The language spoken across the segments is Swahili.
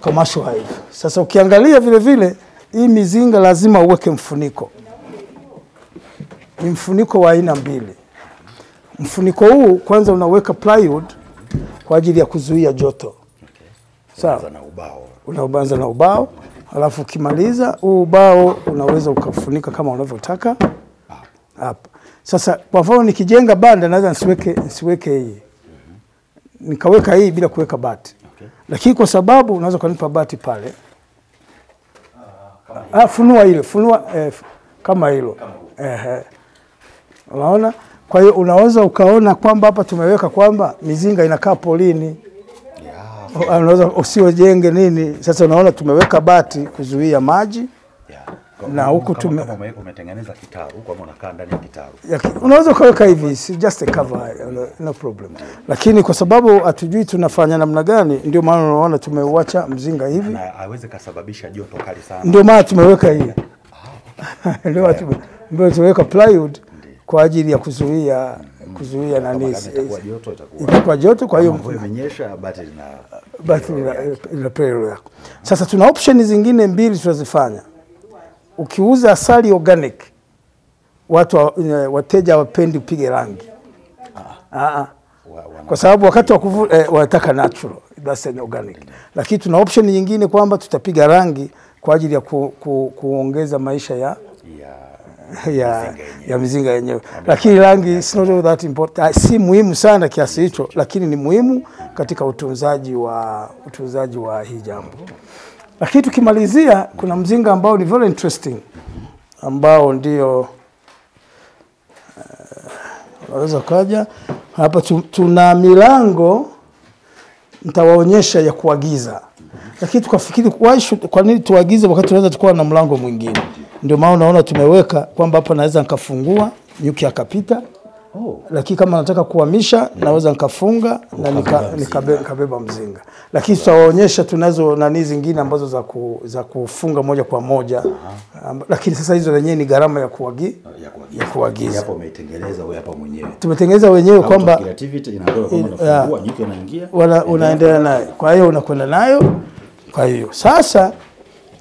commercial hive. Sasa ukiangalia vile vile hii mizinga lazima uweke mfuniko. Ni mfuniko wa aina mbili. Mfuniko huu kwanza unaweka plywood kwa ajili ya kuzuia joto. Sawa, na ubao. Unaanza na ubao, alafu ukimaliza huu ubao unaweza ukafunika kama unavyotaka hapa. Sasa kwa mfano nikijenga banda naweza nisiweke hii. Nikaweka hii bila kuweka bati. Lakini kwa sababu unaweza kunipa bati pale. Funua ile, kama hilo. Unaona? Kwa hiyo unaweza ukaona kwamba hapa tumeweka kwamba mizinga inakaa polini. Unaweza usiojenge nini. Sasa unaona tumeweka bati kuzuia maji. Na huku umetengeneza kitaru huko ama unakaa ndani ya kitaru. Unaweza kuweka hivi, si just a cover, no problem. Lakini kwa sababu hatujui tunafanya namna gani, ndio maana unaona tumeuacha mzinga hivi. Na haiwezi kusababisha joto kali sana. Ndio maana tumeweka hii. Ndio tumeweka plywood kwa ajili ya kuzuia nani. Itakuwa joto, kwa hiyo imenyesha bati ina prayer yako. Sasa tuna option zingine mbili tunazifanya. Ukiuza asali organic, wateja wapendi upige rangi. Kwa sababu wakati wa wanataka natural, that's an organic. Lakini tuna option nyingine kwamba tutapiga rangi kwa ajili ya kuongeza maisha ya mizinga yenyewe. Lakini rangi is not that important. Si muhimu sana kiasi hicho, lakini ni muhimu katika utunzaji wa hii jambo. Lakini tukimalizia kuna mzinga ambao ni very interesting, ambao ndio unaweza kaja hapa. Tuna milango nitawaonyesha ya kuagiza, lakini tukafikiri kwa nini tuagize wakati tunaweza tukua na mlango mwingine. Ndio maana unaona tumeweka kwamba hapa naweza nikafungua nyuki akapita. Lakini kama nataka kuhamisha naweza nikafunga na nikabeba mzinga. Lakini tutawaonyesha tunazo nani zingine ambazo za kufunga moja kwa moja. Lakini sasa hizo wenyewe ni gharama ya kuagiza. Hapo umetengeneza wewe hapa mwenyewe. Tumetengeneza wenyewe kwamba creativity inaondoa kama unafungua nyuki inaingia. Unaendelea nayo. Kwa hiyo unakwenda nayo. Kwa hiyo sasa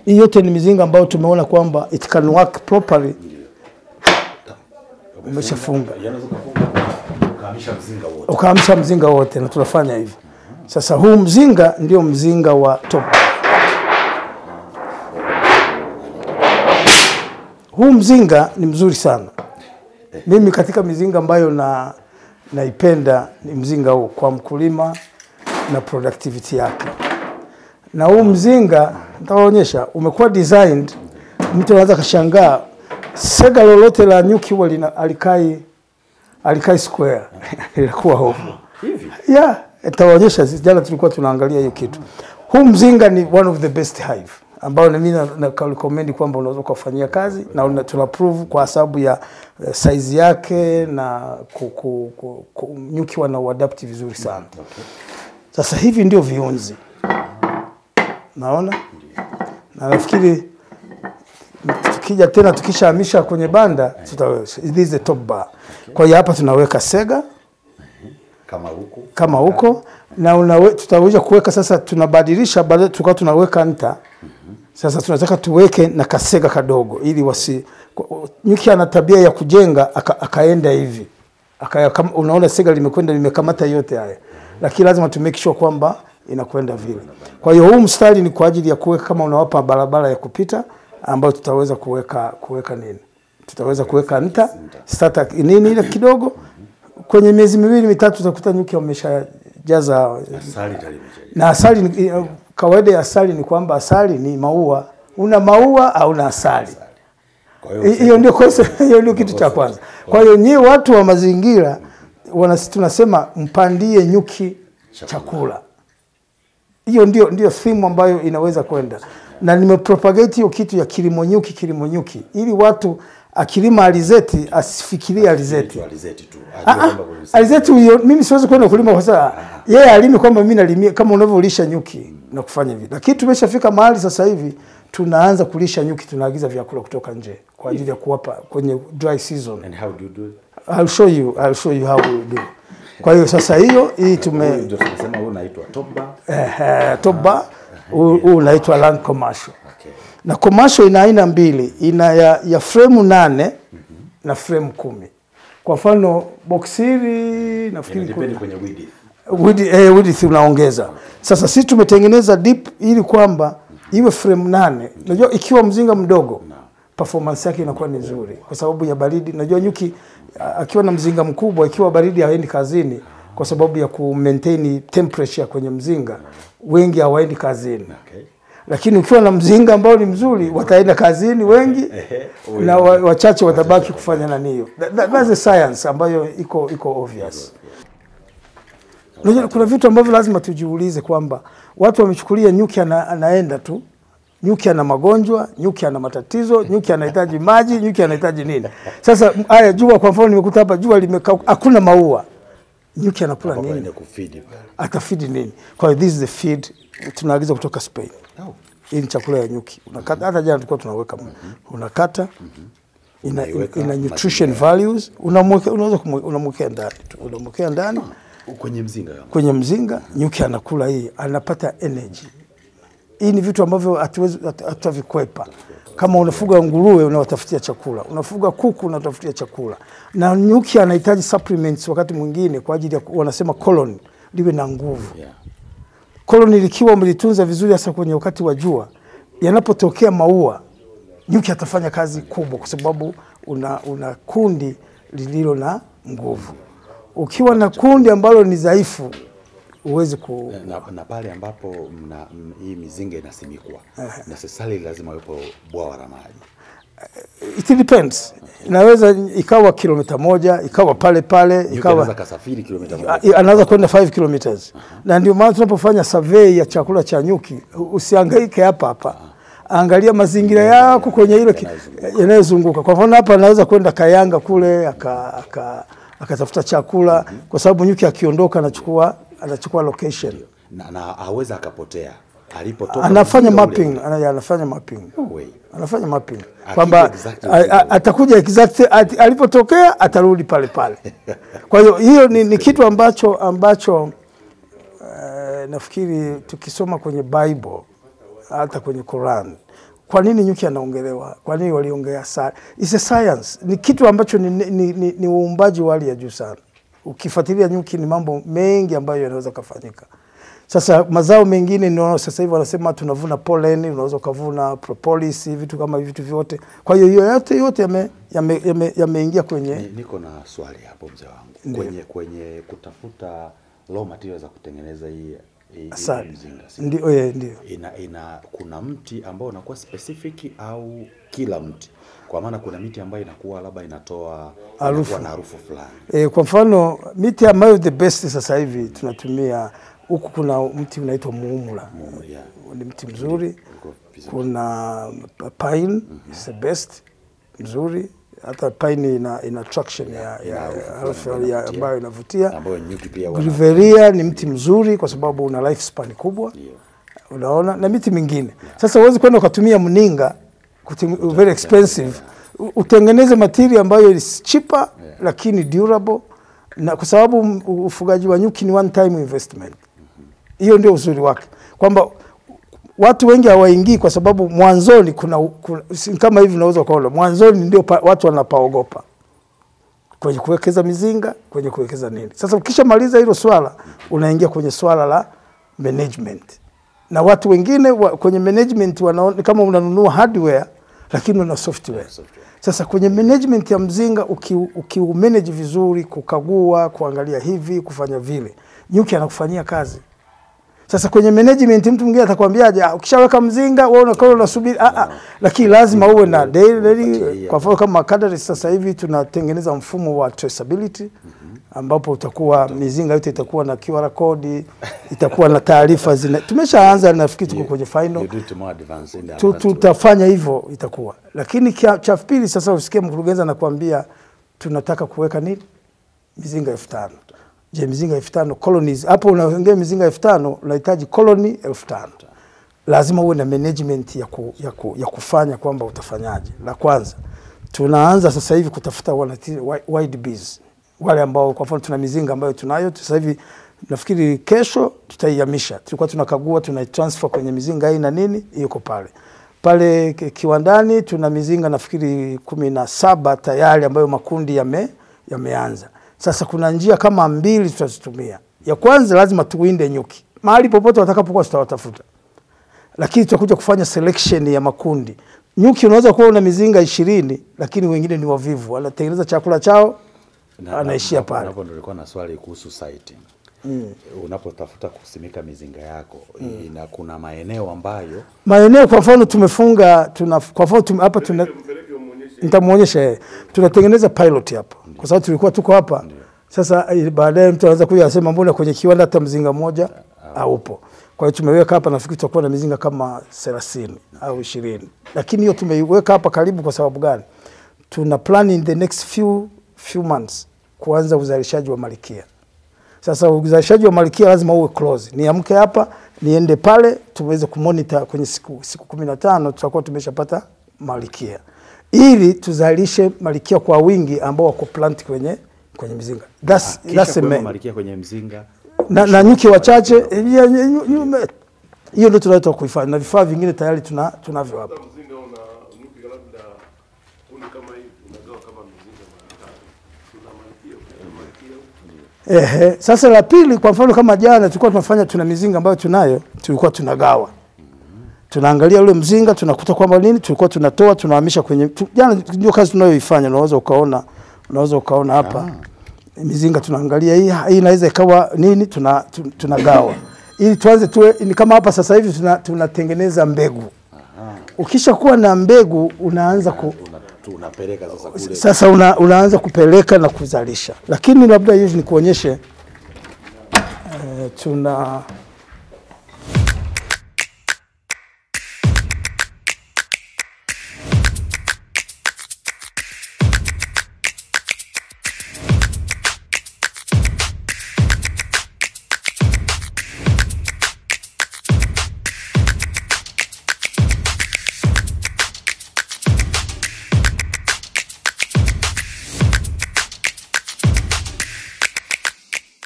hii yote ni mizinga ambayo tumeona kwamba it can work properly. Umeshafunga. Ukahamisha mzinga wote na tunafanya hivi. Sasa huu mzinga ndio mzinga wa top. Huu mzinga ni mzuri sana. Mimi katika mizinga ambayo naipenda ni mzinga huu kwa mkulima na productivity yake. Na huu mzinga nitawaonyesha umekuwa designed, mtu anaweza kashangaa sega lolote la nyuki huwa alikai square. Ilikuwa hofu. Hivi? Nitawaonyesha, jana tulikuwa tunaangalia hiyo kitu. Huu mzinga ni one of the best hive ambao mimi na recommend kwamba unaweza kufanyia kazi, na tuna prove kwa sababu ya size yake na nyuki wana adapt vizuri sana. Sasa hivi ndio viunzi. Naona? Na nafikiri tukija tena tukishahamisha kwenye banda tutaweza. This is the top bar. Kwa hiyo hapa tunaweka sega kama huko na tutaweza kuweka. Sasa tunabadilisha, baadaye tukao tunaweka nta. Sasa tunataka tuweke na kasega kadogo ili nyuki ana tabia ya kujenga akaenda hivi. Unaona sega limekamata yote haya. Lakini lazima tu make sure kwamba inakwenda vile. Kwa hiyo huu mstari ni kwa ajili ya kuweka kama unawapa barabara ya kupita, ambayo tutaweza kuweka nini? Tutaweza kuweka nta, starter nini ile kidogo. Kwenye miezi 2-3 utakuta nyuki wameshajaza asali tayari. Na asali kawaida ya asali ni kwamba asali ni maua. Una maua au una asali. Hiyo ndio kitu cha kwanza. Kwa hiyo nyie watu wa mazingira tunasema mpandie nyuki chakula. Hiyo ndio theme ambayo inaweza kwenda. Na nimepropagate hiyo kitu ya kilimo nyuki ili watu akilima alizeti asifikirie alizeti tu. Alizeti mimi siwezi kwenda kulima kwa sababu yeye alimi kwamba mimi nalimia kama unavyolisha nyuki na kufanya hivi. Lakini tumeshafika mahali sasa hivi tunaanza kulisha nyuki, tunaagiza vyakula kutoka nje kwa ajili ya kuwapa kwenye dry season. And how do you do it? I'll show you how we do. Kwa hiyo sasa hii ndio tunasema huo unaitwa top bar. Top bar. Huu unaitwa land commercial. Okay. Na commercial ina aina mbili, ina ya frame 8 na frame 10. Kwa mfano box hili nafikiri depende kwenye width. Width unaongeza. Sasa sisi tumetengeneza deep ili kwamba iwe frame 8. Unajua ikiwa mzinga mdogo performance yake inakuwa ni nzuri kwa sababu ya baridi. Unajua nyuki akiwa na mzinga mkubwa ikiwa baridi haendi kazini kwa sababu ya ku maintain temperature kwenye mzinga. Wengi hawaendi kazini. Okay. Lakini ukiwa na mzinga ambao ni mzuri wataenda kazini wengi na wachache watabaki kufanya nani hiyo. That's a science ambayo iko obvious. Unajua kuna vitu ambavyo lazima tujiulize kwamba watu wamechukulia nyuki anaenda tu. Nyuki ana magonjwa, nyuki ana matatizo, nyuki anahitaji maji, nyuki anahitaji nini. Sasa haya jua kwa mfano nimekuta hapa jua limekaa hakuna maua. Nyuki anakula nini? Atafeed nini? Kwa hiyo this is the feed tunaagiza kutoka Spain. Hii ni chakula ya nyuki. Unakata hata jana tulikuwa tunaweka. Unakata ina nutrition values, unamwekea ndani. Unamwekea ndani kwenye mzinga, nyuki anakula hii, anapata energy. Hii ni vitu ambavyo hatuvikwepa. Kama unafuga nguruwe unawatafutia chakula, unafuga kuku unatafutia chakula. Na nyuki anahitaji supplements wakati mwingine kwa ajili ya wanasema colony liwe na nguvu. Colony likiwa umelitunza vizuri hasa kwenye wakati wa jua, yanapotokea maua, nyuki atafanya kazi kubwa kwa sababu una kundi lililo na nguvu. Ukiwa na kundi ambalo ni dhaifu uweze na pale ambapo hii mizinga inasimikwa necessarily lazima yupo bwawa la maji. It depends. Inaweza ikawa kilomita 1, ikawa pale ikawa anaweza kasafiri kilomita 1. Anaweza kwenda 5 kilometers. Na ndio maana tunapofanya survey ya chakula cha nyuki usihangaike hapa. Angalia mazingira yako kwenye ile yanayozunguka. Kwa mfano hapa anaweza kwenda Kayanga kule akatafuta chakula kwa sababu nyuki akiondoka anachukua location na hawezi akapotea alipotoka. Anafanya mapping, anafanya mapping kwamba atakuja exactly alipotokea atarudi pale. Kwa hiyo ni kitu ambacho nafikiri tukisoma kwenye Bible hata kwenye Quran, kwa nini nyuki anaongelewa? Kwa nini waliongea sana? It's a science. Ni kitu ambacho ni uumbaji wa hali ya juu sana. Ukifuatilia nyuki ni mambo mengi ambayo yanaweza kufanyika. Sasa mazao mengine ndio sasa hivi wanasema tunavuna pollen, unaweza kuvuna propolis, vitu kama vitu vyote. Kwa hiyo yote yameingia kwenye. Niko na swali hapo mzee wangu. Kwenye kutafuta raw material za kutengeneza hii mzinga. Ndio. Kuna mti ambao unakuwa specific au kila mti? Kwa maana kuna miti ambayo inakuwa labda inatoa harufu fulani. Kwa mfano miti ambayo the best sasa hivi tunatumia huku, kuna mti unaitwa muumula. Ni mti mzuri. Kuna pine is the best mzuri. Hata pine ina traction ya harufu ambayo inavutia. Ambayo nyuki pia Grevillea ni mti mzuri kwa sababu una lifespan kubwa. Unaona, na miti mingine. Sasa uweze kwenda ukatumia mninga very expensive. Utengeneze material ambayo is cheaper lakini durable, na kwa sababu ufugaji wa nyuki ni one time investment. Hiyo ndio uzuri wake. Kwamba watu wengi hawaingii kwa sababu mwanzoni kuna kama hivi unaweza kuona mwanzoni ndio watu wanapaogopa kwenye kuwekeza mizinga, kwenye kuwekeza nini. Sasa ukishamaliza hilo swala unaingia kwenye swala la management. Na watu wengine kwenye management wanaona kama unanunua hardware lakini una software. Sasa kwenye management ya mzinga ukiumanage vizuri, kukagua, kuangalia hivi, kufanya vile, nyuki anakufanyia kazi. Sasa kwenye management mtu mwingine atakwambiaje, ukishaweka mzinga wewe unakaa unasubiri lakini lazima uwe na daily. Kwa mfano kama kadri sasa hivi tunatengeneza mfumo wa traceability ambapo utakuwa mizinga yote itakuwa na QR code, itakuwa na taarifa tumeshaanza, nafikiri tuko kwenye final. Tutafanya hivyo itakuwa. Lakini cha pili sasa usikie mkurugenzi anakuambia tunataka kuweka nini? Mizinga 5000. Je, mizinga 5000 colonies hapo unaongea mizinga 5000 unahitaji colony 5000. Lazima uwe na management ya kufanya kwamba utafanyaje. La kwanza tunaanza sasa hivi kutafuta wide bees, wale ambao kwa mfano tuna mizinga ambayo tunayo sasa hivi Nafikiri kesho tutaihamisha. Tulikuwa tunakagua, tunaitransfer kwenye mizinga hii na nini, yuko pale. Pale kiwandani tuna mizinga nafikiri 17 tayari ambayo makundi yameanza. Sasa kuna njia kama 2 tutazitumia. Ya kwanza lazima tuwinde nyuki. Mahali popote watakapokuwa tutawatafuta. Lakini tutakuja kufanya selection ya makundi. Nyuki unaweza kuwa una mizinga 20 lakini wengine ni wavivu. Wanatengeneza chakula chao anaishia pale. Hapo ndio nilikuwa na swali kuhusu siting. Unapotafuta kusimika mizinga yako, kuna maeneo ambayo kwa mfano tumefunga kwa mfano hapa nitamuonyesha tunatengeneza pilot hapa. Kwa sababu tulikuwa tuko hapa. Sasa baadaye mtu anaweza kuja asema mbona kwenye kiwanda hata mzinga mmoja haupo. Kwa hiyo tumeweka hapa nafikiri tutakuwa na mizinga kama 30 au 20. Lakini hiyo tumeiweka hapa karibu kwa sababu gani? Tuna plan in the next few months kuanza uzalishaji wa malikia. Sasa uzalishaji wa malikia lazima uwe close. Niamke hapa, niende pale, tuweze kumonitor kwenye siku 15 tutakuwa tumeshapata malikia. Ili tuzalishe malikia kwa wingi ambao wako plant kwenye mizinga. That's malikia kwenye mzinga. Na nyuki wachache, hiyo ndio tunataka kuifanya. Na vifaa vingine tayari tunavyo hapa. Mzinga una nyuki labda kama hivi, unagawa kama mzinga mara 5. Sasa la pili kwa mfano kama jana tulikuwa tuna mizinga ambayo tulikuwa tunagawa. Tunaangalia ule mzinga tunakuta kwamba nini tulikuwa tunatoa tunahamisha kwenye jana ndio kazi tunayoifanya. Unaweza ukaona hapa. Mizinga tunaangalia hii inaweza ikawa nini tunagawa. Ili tuanze ni kama hapa sasa hivi tunatengeneza mbegu. Ukisha kuwa na mbegu unaanza tunapeleka sasa kule. Sasa unaanza kupeleka na kuzalisha. Lakini labda hivi nikuonyeshe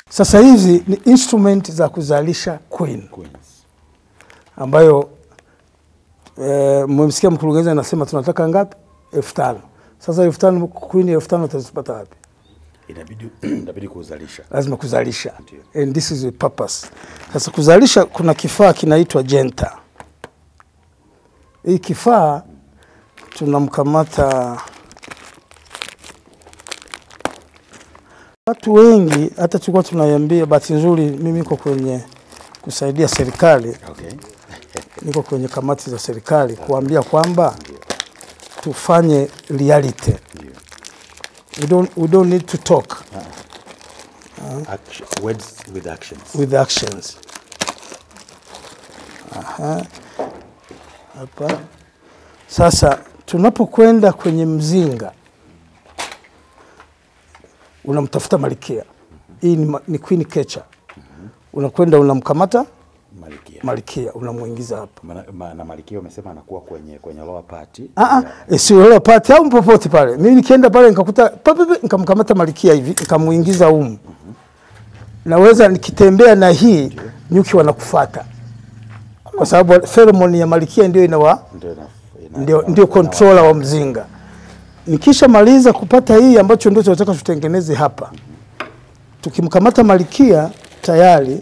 sasa hizi ni instrument za kuzalisha queens. Ambayo mmemsikia mkurugenzi anasema tunataka ngapi? 5,000. Sasa 5,000 queen 5,000 utazipata wapi? Inabidi kuzalisha. Lazima kuzalisha. And this is the purpose. Sasa kuzalisha kuna kifaa kinaitwa Jenta. Hii kifaa tunamkamata watu wengi, hata tulikuwa tunaiambia. Bahati nzuri mimi niko kwenye kusaidia serikali. Niko kwenye kamati za serikali kuambia kwamba tufanye reality. We don't need to talk. Words with actions. With actions. Hapa. Sasa tunapokwenda kwenye mzinga unamtafuta malikia. Hii ni queen catcher. Unakwenda unamkamata malikia unamuingiza hapa. Na malikia umesema anakuwa kwenye lower part. Sio lower part au popote pale. Mimi nikienda pale nikakuta nikamkamata malikia hivi, nikamuingiza humu. Naweza nikitembea na hii nyuki wanakufuata. Kwa sababu pheromone ya malikia ndio controller wa mzinga. Nikisha maliza kupata hii ambacho ndio tunataka tutengeneze hapa. Tukimkamata malikia tayari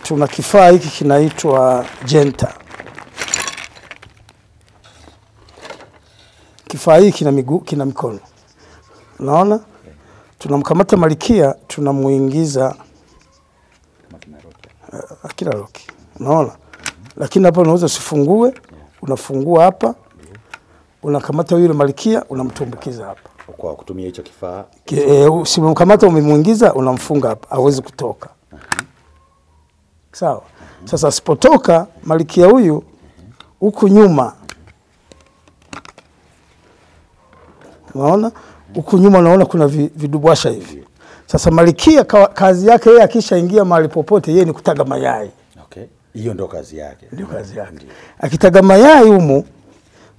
tuna kifaa hiki kinaitwa Jenta. Kifaa hiki kina miguu, kina mikono. Unaona? Tunamkamata malikia, tunamuingiza kila roki. Unaona? Lakini hapa unaweza usifungue, unafungua hapa. Unakamata yule malikia, unamtumbukiza hapa. Kwa kutumia hicho kifaa. Usimkamata umemuingiza, unamfunga hapa, hawezi kutoka. Sawa. Sasa asipotoka malikia huyu huku nyuma. Unaona? Huku nyuma unaona kuna vidubwasha hivi. Sasa malikia kazi yake yeye akishaingia mahali popote yeye ni kutaga mayai. Hiyo ndio kazi yake. Ndio kazi yake. Akitaga mayai humu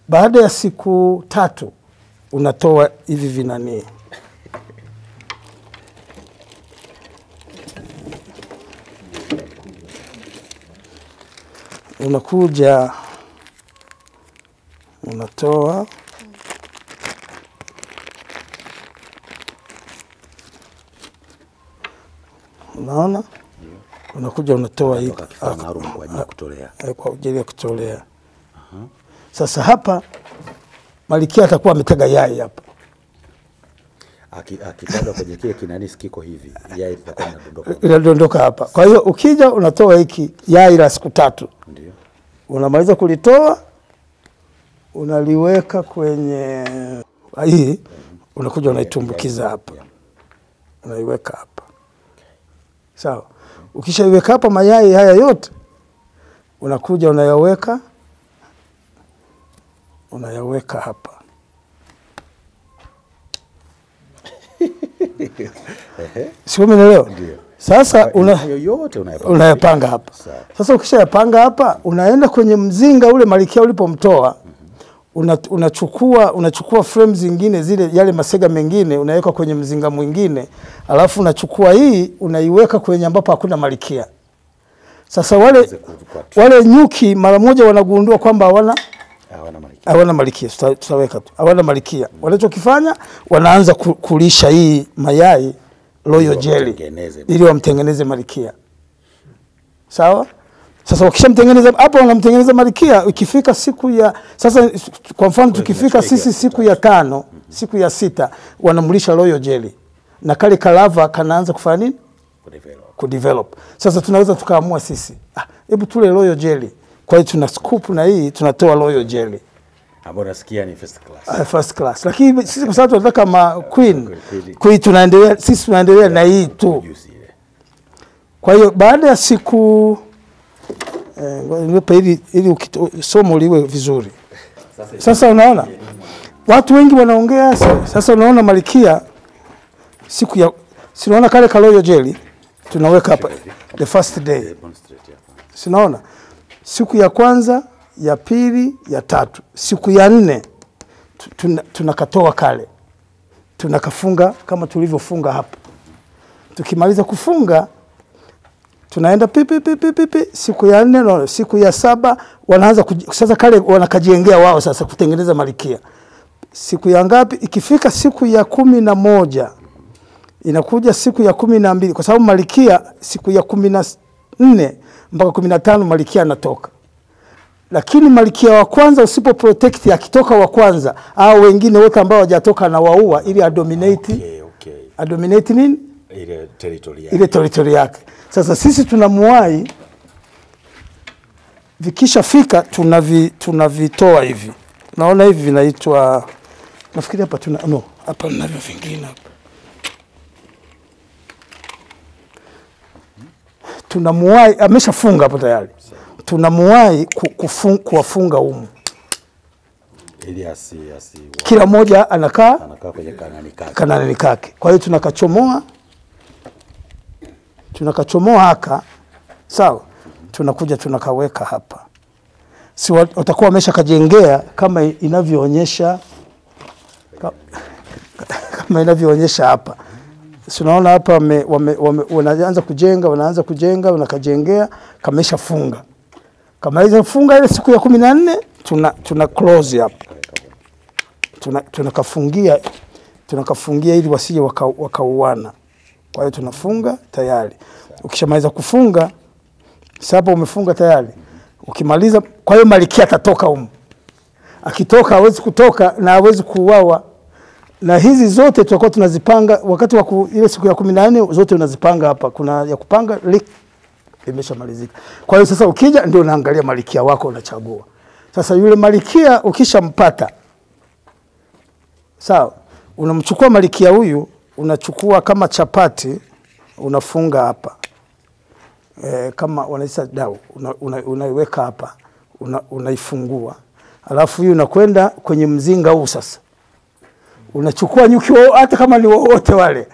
baada ya siku 3 unatoa hivi vinani. unakuja unatoa unaona, unakuja unatoa hii kwa ajili ya kutolea. Sasa hapa Malkia atakuwa ametega yai hapa. Akitaga kwenye kile kinani sikiko hivi, yai litakuwa linadondoka. Linadondoka hapa. Kwa hiyo ukija unatoa hiki yai la siku 3. Ndio. Unamaliza kulitoa, unaliweka kwenye hii, unakuja unaitumbukiza hapa. Unaiweka hapa. Sawa. Ukishaiweka hapa mayai haya yote, unakuja unayaweka hapa. Sio, umeelewa? Sasa yote unayapanga hapa. Sasa ukishayapanga hapa, unaenda kwenye mzinga ule Malkia ulipomtoa. Unachukua frame zingine zile, yale masega mengine unaweka kwenye mzinga mwingine, alafu unachukua hii unaiweka kwenye ambapo hakuna Malkia. Sasa wale nyuki mara moja wanagundua kwamba hawana Malkia. Tutaweka tu hawana Malkia. Wanachokifanya, wanaanza kulisha hii mayai royal jelly ili wamtengeneze Malkia. Sawa? Sasa wakishamtengeneza hapo, wanamtengeneza Malkia. Ikifika siku ya sasa, kwa mfano tukifika sisi siku ya 5, siku ya 6, wanamlisha royal jelly na kale kalava kanaanza kufanya nini? Kudevelop. Sasa tunaweza tukaamua sisi, hebu tule royal jelly. Kwa hiyo tuna scoop na hii tunatoa royal jelly. Ambao nasikia ni first class. First class. Lakini sisi kwa sababu tunataka kama queen tunaendelea na hii tu. Kwa hiyo baada ya siku ili somo liwe vizuri. Sasa unaona watu wengi wanaongea sasa. Unaona Malkia siku ya sinaona kale royal jelly tunaweka hapa the first day. Sinaona siku ya kwanza, ya pili, ya 3. Siku ya 4 tunakatoa kale. Tunakafunga kama tulivyofunga hapa. Tukimaliza kufunga tunaenda pipi. Siku ya 4, siku ya 7 wanaanza sasa kale wanakajengea wao sasa kutengeneza Malkia. Siku ya ngapi? Ikifika siku ya 11 inakuja siku ya 12, kwa sababu Malkia siku ya 14 mpaka 15 Malkia anatoka. Lakini Malkia wa kwanza usipo protect, akitoka wa kwanza au wengine wote ambao hawajatoka na waua ili adominate. Adominate nini? Ile territory yake. Sasa sisi tunamuai, vikishafika tunavitoa hivi. Naona hivi vinaitwa, nafikiri hapa hapa ninavyo vingine hapa. Tunamuai, ameshafunga hapo tayari. Tunamuai kuwafunga humu. Ili kila moja anakaa kwenye kanani kake. Kwa hiyo tunakachomoa haka. Sawa? Tunakuja tunakaweka hapa. Si watakuwa wameshakajengea kama inavyoonyesha hapa. Tunaona hapa wanaanza kujenga, wanakajengea kameshafunga. Kama hizo funga ile siku ya 14 tuna close hapa. Tunakafungia ili wasije wakauana. Kwa hiyo tunafunga tayari. Ukishamaliza kufunga, sasa umefunga tayari. Ukimaliza, kwa hiyo Malkia atatoka huko. Akitoka hawezi kutoka na hawezi kuuawa. Na hizi zote tutakuwa tunazipanga wakati wa ile siku ya 14, zote unazipanga hapa. Kuna ya kupanga imeshamalizika. Kwa hiyo sasa ukija ndio unaangalia Malkia wako unachagua. Sasa yule Malkia ukishampata, sawa, unamchukua Malkia huyu, unachukua kama chapati, unafunga hapa. Kama wanaisa dau, unaiweka hapa, unaifungua. Alafu hiyo unakwenda kwenye mzinga huu sasa. Unachukua nyuki hata kama ni wote wale.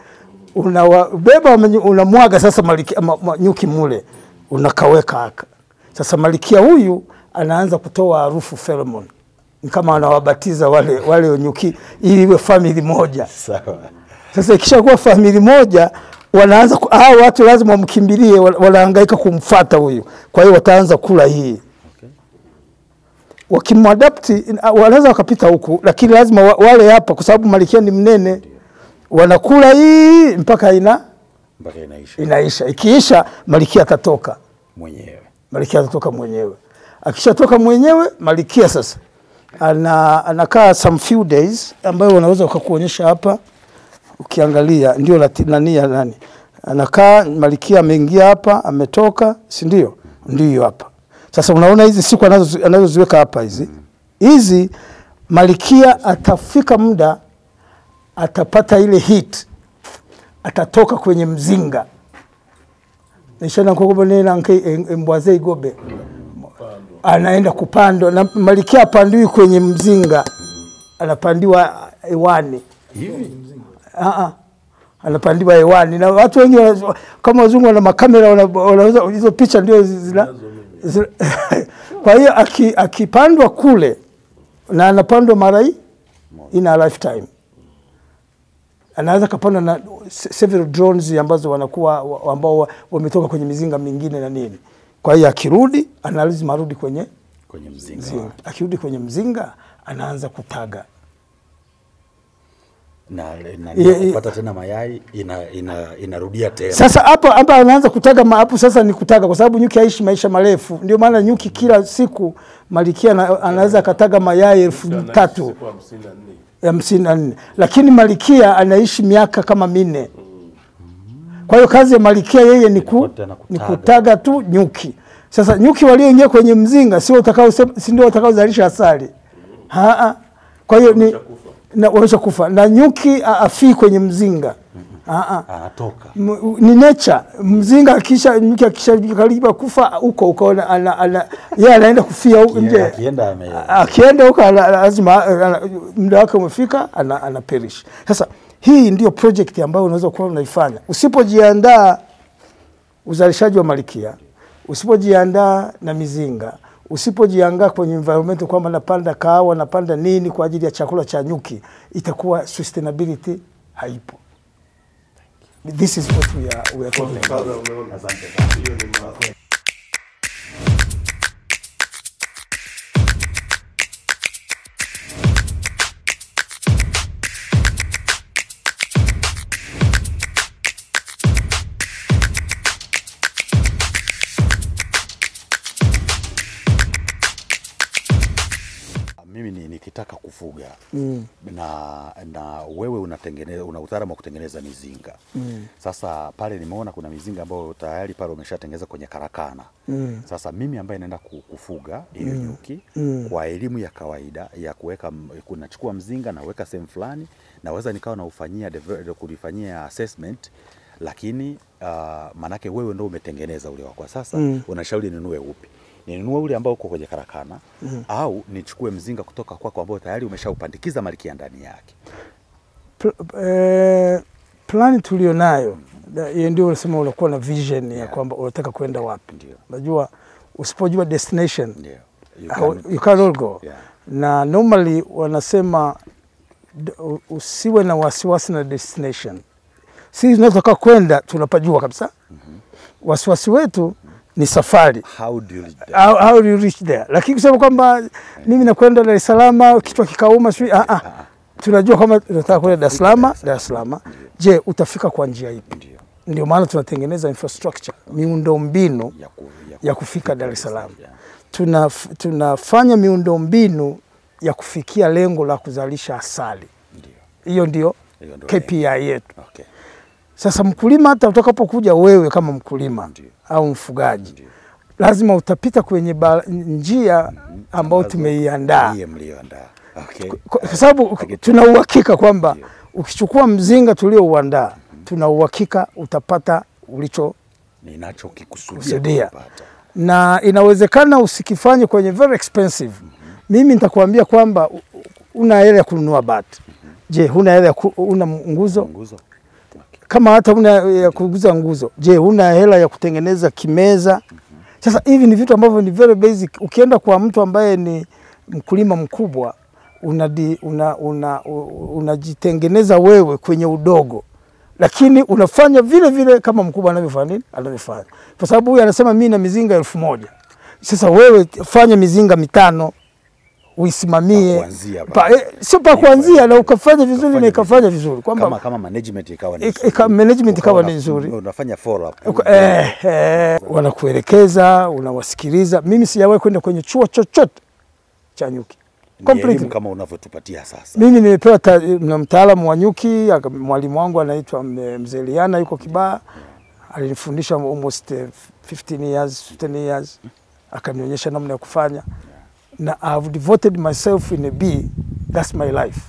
Unawabeba, unamwaga sasa Malkia nyuki mule, unakaweka haka. Sasa Malkia huyu anaanza kutoa harufu pheromone. Ni kama anawabatiza wale nyuki ili iwe family moja. Sawa. Sasa ikishakuwa family moja, wanaanza watu lazima wamkimbilie, wanahangaika kumfuata huyu. Kwa hiyo wataanza kula hii. wakimwadapti wanaweza wakapita huku, lakini lazima wale hapa, kwa sababu Malkia ni mnene, wanakula hii mpaka inaisha. Ikiisha Malkia atatoka mwenyewe. Malkia atatoka mwenyewe. Akishatoka mwenyewe, Malkia sasa anakaa some few days, ambayo wanaweza kukuonyesha hapa. Ukiangalia ndio nani anakaa. Malkia ameingia hapa, ametoka, si ndio? Ndio hapa. Sasa unaona hizi siku anazoziweka hapa hizi Malkia atafika muda atapata ile heat, atatoka kwenye mzinga. Nishana kukubonena mbwaze igobe. Anaenda kupandwa na Malkia apandiwi kwenye mzinga, anapandiwa hewani. Hivi? Anapandiwa hewani, na watu wengi kama wazungu wana makamera wanaweza hizo picha ndio kwa hiyo akipandwa kule, na anapandwa mara in a lifetime. Anaweza kapanda na several drones ambazo wanakuwa ambao wametoka kwenye mizinga mingine na nini. Kwa hiyo akirudi lazima arudi kwenye mzinga. Akirudi kwenye mzinga anaanza kutaga. Na kupata tena mayai inarudia tena. Sasa hapa anaanza kutaga hapo. Sasa ni kutaga, kwa sababu nyuki haishi maisha marefu. Ndio maana nyuki kila siku Malkia anaweza kataga mayai 3000 ya 54, lakini Malkia anaishi miaka kama 4. Kwa hiyo kazi ya Malkia yeye ni kutaga tu nyuki. Sasa nyuki walioingia kwenye mzinga sio utakaozalisha asali. Kwa hiyo waweza kufa. Na nyuki afi kwenye mzinga. Anatoka. Ni nature. Mzinga nyuki akishakariba kufa huko yeye anaenda kufia huko nje. Akienda huko lazima muda wake umefika, anaperish. Sasa hii ndio project ambayo unaweza kuwa unaifanya. Usipojiandaa uzalishaji wa Malkia, usipojiandaa na mizinga, usipojiangaa kwenye environment kwamba napanda kahawa, napanda nini kwa ajili ya chakula cha nyuki, itakuwa sustainability haipo. This is what we are talking about. Mimi nikitaka kufuga na wewe una utaalamu wa kutengeneza mizinga. Sasa pale nimeona kuna mizinga ambayo tayari pale umeshatengeneza kwenye karakana. Sasa mimi ambaye naenda kufuga hiyo nyuki kwa elimu ya kawaida ya kuweka, kunachukua mzinga na weka sehemu fulani, naweza nikawa na kulifanyia assessment, lakini manake wewe ndio umetengeneza ule wako. Sasa unashauri ninunue upi? Ninunue ule ambao uko kwenye karakana au nichukue mzinga kutoka kwako ambao tayari umeshaupandikiza Malkia ndani yake? Plani tulionayo ndio unasema unakuwa na vision ya kwamba unataka kwenda wapi. Unajua usipojua destination you cannot go. Na normally wanasema usiwe na wasiwasi na destination. Sisi tunataka kwenda tunapajua kabisa. Wasiwasi wetu ni safari. How do you reach there? Lakini kusema kwamba mimi nakwenda Dar es Salaam kichwa kikauma tunajua kama tunataka kwenda Dar es Salaam. Je, utafika kwa njia ipi? Ndio maana tunatengeneza infrastructure, miundombinu ya kufika Dar es Salaam. Tunafanya miundombinu ya kufikia lengo la kuzalisha asali. Hiyo ndio KPI yetu. Sasa mkulima, hata utakapokuja wewe kama mkulima au mfugaji, lazima utapita kwenye njia ambayo tumeiandaa. Kwa sababu tuna uhakika kwamba ukichukua mzinga tuliouandaa, tuna uhakika utapata ninachokikusudia. Na inawezekana usikifanye kwenye very expensive. Mimi nitakwambia kwamba una hela ya kununua bati. Je, huna hela una nguzo? Kama hata una ya kuguza nguzo, je, huna hela ya kutengeneza kimeza? Sasa hivi ni vitu ambavyo ni very basic. Ukienda kwa mtu ambaye ni mkulima mkubwa, unajitengeneza wewe kwenye udogo, lakini unafanya vile vile kama mkubwa anavyofanya anavyofanya. Kwa sababu huyu anasema mimi na mizinga 1000. Sasa wewe fanya mizinga 5. uisimamie, sio pa kuanzia na ukafanya vizuri na ikafanya vizuri, kwamba kama management ikawa ni nzuri, unafanya follow up, wanakuelekeza, unawasikiliza. Mimi sijawahi kwenda kwenye chuo chochote cha nyuki completely kama unavyotupatia sasa. Mimi nimepewa na mtaalamu wa nyuki, mwalimu wangu anaitwa Mzee Liana, yuko Kibaha, alinifundisha almost 15 years, akanionyesha namna ya kufanya, na I've devoted myself in a bee. That's my life.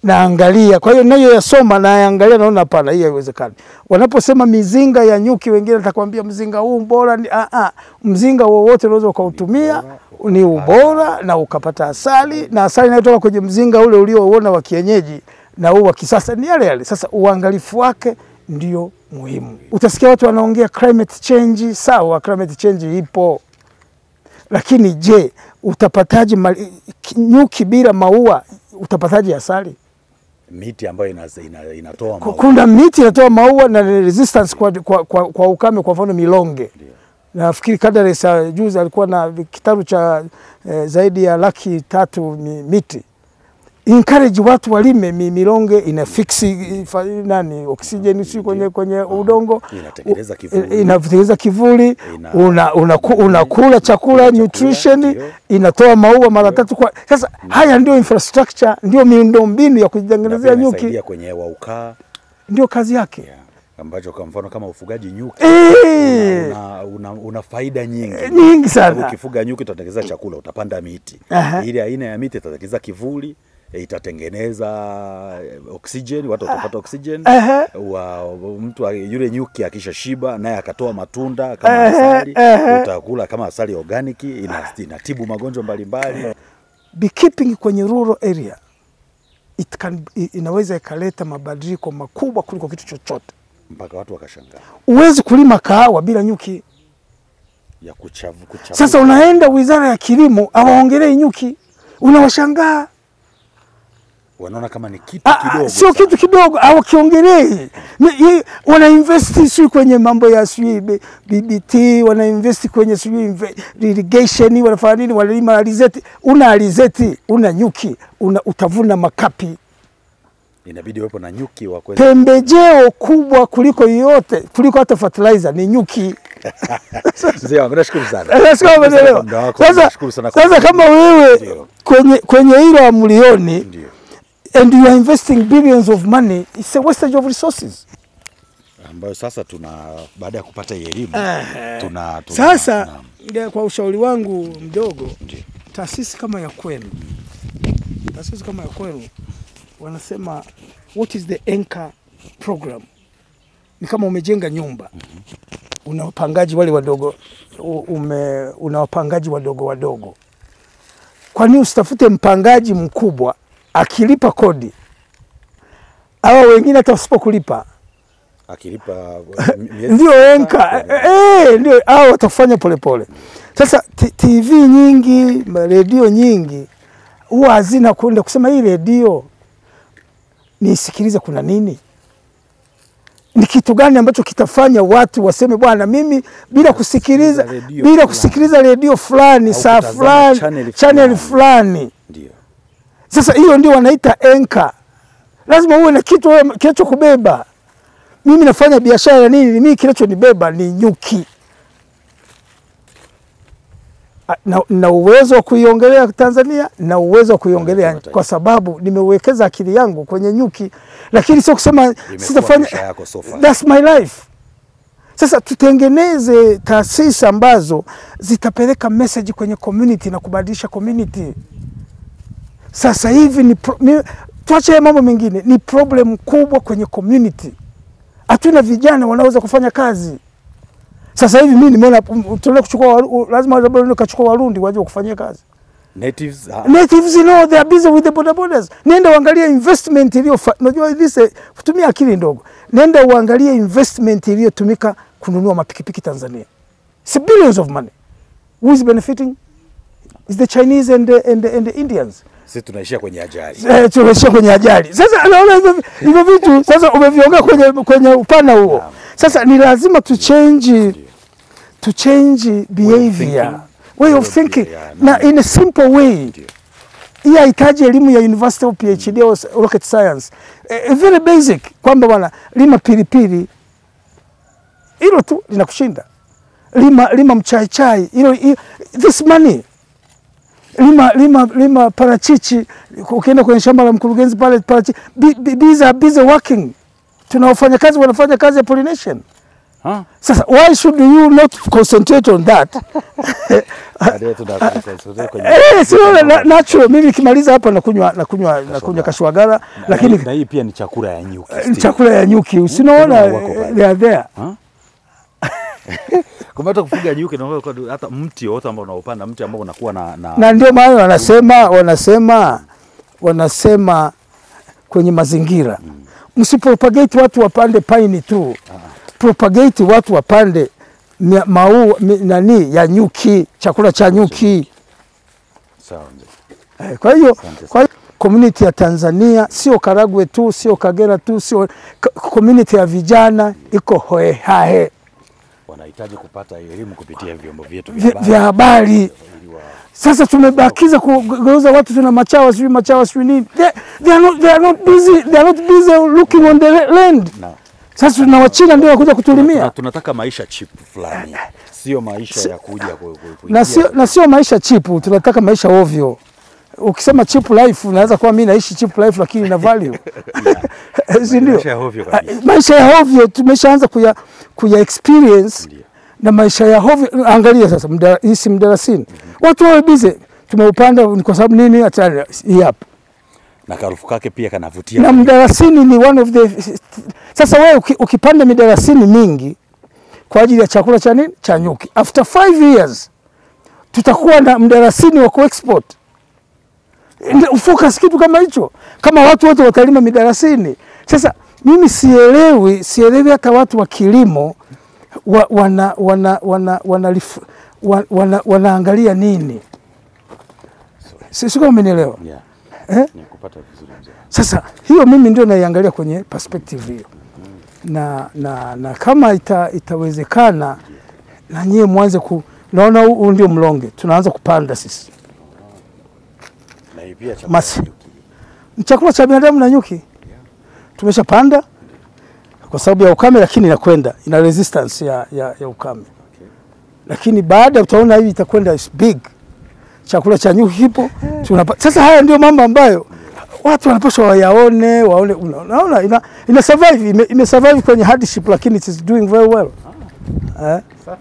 Naangalia, kwa hiyo nayo yasoma na angalia, naona hapana, hii haiwezekani. Wanaposema mizinga ya nyuki, wengine watakwambia mzinga huu bora ni mzinga wowote unaweza ukautumia, ni ubora na ukapata asali, na asali inayotoka kwenye mzinga ule ulioona wa kienyeji na huu wa kisasa ni yale yale. Sasa uangalifu wake ndio muhimu. Utasikia watu wanaongea climate change, sawa, climate change ipo. Lakini je, utapataje nyuki bila maua? Utapataje asali? Miti ambayo inatoa maua. Kuna miti inatoa maua na resistance kwa ukame, kwa mfano milonge. Nafikiri Kadaresa juzi alikuwa na kitabu cha zaidi ya 300,000 miti. Encourage watu walime milonge, ina fix oxygen kwenye udongo, inatengeneza kivuli, unakula chakula nutrition, inatoa maua mara 3 kwa. Sasa haya ndio infrastructure, ndio miundombinu ya kujitengenezea nyuki. Inasaidia kwenye hewa ukaa, ndio kazi yake. Ambacho kwa mfano kama ufugaji nyuki una faida nyingi sana. Ukifuga nyuki utatengeneza chakula, utapanda miti. Ile aina ya miti itatengeneza kivuli, itatengeneza oxygen, watu watapata oxygen. Mtu yule nyuki akisha shiba naye akatoa matunda kama asali, utakula kama asali organic, inatibu magonjwa mbalimbali. Beekeeping kwenye rural area inaweza ikaleta mabadiliko makubwa kuliko kitu chochote, mpaka watu wakashangaa. Uwezi kulima kahawa bila nyuki ya kuchavu. Sasa unaenda Wizara ya Kilimo awaongelee nyuki, unawashangaa. Wanaona kama ni kitu kidogo. Sio kitu kidogo, hawakiongelei. Wana invest kwenye mambo ya BBT, wana invest kwenye irrigation, wanafanya nini, wanalima alizeti. Una alizeti, una nyuki, utavuna makapi. Inabidi wepo na nyuki wa kwenda. Pembejeo kubwa kuliko yote, kuliko hata fertilizer ni nyuki. Mzee wangu nashukuru sana. Sasa kama wewe kwenye hilo milioni and you are investing billions of money, it's a wastage of resources. Ambayo sasa baada ya kupata elimu sasa kwa ushauri wangu mdogo, taasisi kama ya kwenu, wanasema what is the anchor program? Ni kama umejenga nyumba, una wapangaji wale wadogo, una wapangaji wadogo. Kwa nini usitafute mpangaji mkubwa akilipa kodi? Hawa wengine hata usipokulipa akilipa ndio enka ndio hao watafanya polepole. Sasa TV nyingi, radio nyingi huwa hazina kwenda kusema hii radio nisikilize kuna nini? Ni kitu gani ambacho kitafanya watu waseme bwana mimi bila kusikiliza radio fulani, saa fulani, channel fulani. Ndio. Sasa hiyo ndio wanaita anchor. Lazima uwe na kitu kinacho kubeba. Mimi nafanya biashara ya nini? Mimi kinachonibeba ni nyuki. Na uwezo wa kuiongelea Tanzania, na uwezo wa kuiongelea kwa sababu nimewekeza akili yangu kwenye nyuki, lakini sio kusema sitafanya. That's my life. Sasa tutengeneze taasisi ambazo zitapeleka message kwenye community na kubadilisha community. Sasa hivi tuache mambo mengine, ni problem kubwa kwenye community. Hatuna vijana wanaweza kufanya kazi. Sasa hivi mimi nimeona lazima kachukua Warundi waje kufanyia kazi. Natives they are busy with the borders. Nenda uangalie investment iliyo, unajua kutumia akili ndogo. Nenda uangalie investment iliyotumika kununua mapikipiki Tanzania. It's billions of money. Who is benefiting? Is the Chinese and the Indians. Sisi tunaishia kwenye ajali. Tunaishia kwenye ajali. Sasa naona hivyo vitu sasa umeviongea kwenye upana huo. Sasa ni lazima to change behavior, way of thinking, na in a simple way. hii haitaji elimu ya university au PhD au rocket science. Very basic kwamba bwana lima pilipili. Hilo tu linakushinda. Lima mchaichai. This money. Lima parachichi. Ukienda kwenye shamba la mkurugenzi pale parachichi. These are busy working. Tunaofanya kazi wanafanya kazi ya pollination. Sasa why should you not concentrate on that? Natural. Mimi nikimaliza hapa nakunywa kashwagara, lakini na hii pia ni chakula ya nyuki. Chakula ya nyuki. Usinaona they are there. Kumata kufuga nyuki na hata mti wote ambao unaopanda, mti ambao unakuwa na ndio maana wanasema kwenye mazingira msipropagate watu wapande paini tu. Propagate watu wapande maua ya nyuki, chakula cha nyuki. Sawa. Kwa hiyo community ya Tanzania sio Karagwe tu, sio Kagera tu, sio community ya vijana iko hoehae. Wanahitaji kupata elimu kupitia vyombo vyetu vya habari. Sasa tumebakiza kugeuza watu tuna machawa sio nini. They are not busy looking on the land. No. Sasa tuna Wachina ndio wakuja kutulimia. Tunataka maisha cheap fulani. Sio maisha ya kuja na sio maisha cheap, tunataka maisha ovyo. Ukisema cheap life unaweza kuwa mimi naishi cheap life lakini na value. Ndio. Maisha ya ovyo kabisa. Maisha ya ovyo tumeshaanza kuya experience. Ndiyo. Na maisha ya ovyo. Angalia sasa hii mdalasini. Watu wao busy. Tumeupanda kwa sababu nini? Hata hapa. Na karufu kake pia kanavutia. Na mdalasini ni one of the. Sasa wewe ukipanda midalasini mingi kwa ajili ya chakula cha nini? Cha nyuki. After 5 years tutakuwa na mdalasini wa kuexport. Focus kitu kama hicho. Kama watu wote watalima midalasini. Sasa mimi sielewi hata watu wa kilimo wanaangalia nini. Sio kama umenielewa. Nikupata vizuri mzee. Sasa hiyo mimi ndio naiangalia kwenye perspective hiyo. Na kama itawezekana na nyie mwanze naona huu ndio mlonge. Tunaanza kupanda sisi. Na hii pia chakula cha binadamu na nyuki. Tumeshapanda kwa sababu ya ukame, lakini inakwenda ina resistance ya ukame. Lakini baada utaona hii itakwenda big. Chakula cha nyuki kipo. Sasa haya ndio mambo ambayo watu wanapaswa waone. Unaona ina survive, ime survive kwenye hardship, lakini it is doing very well. Sasa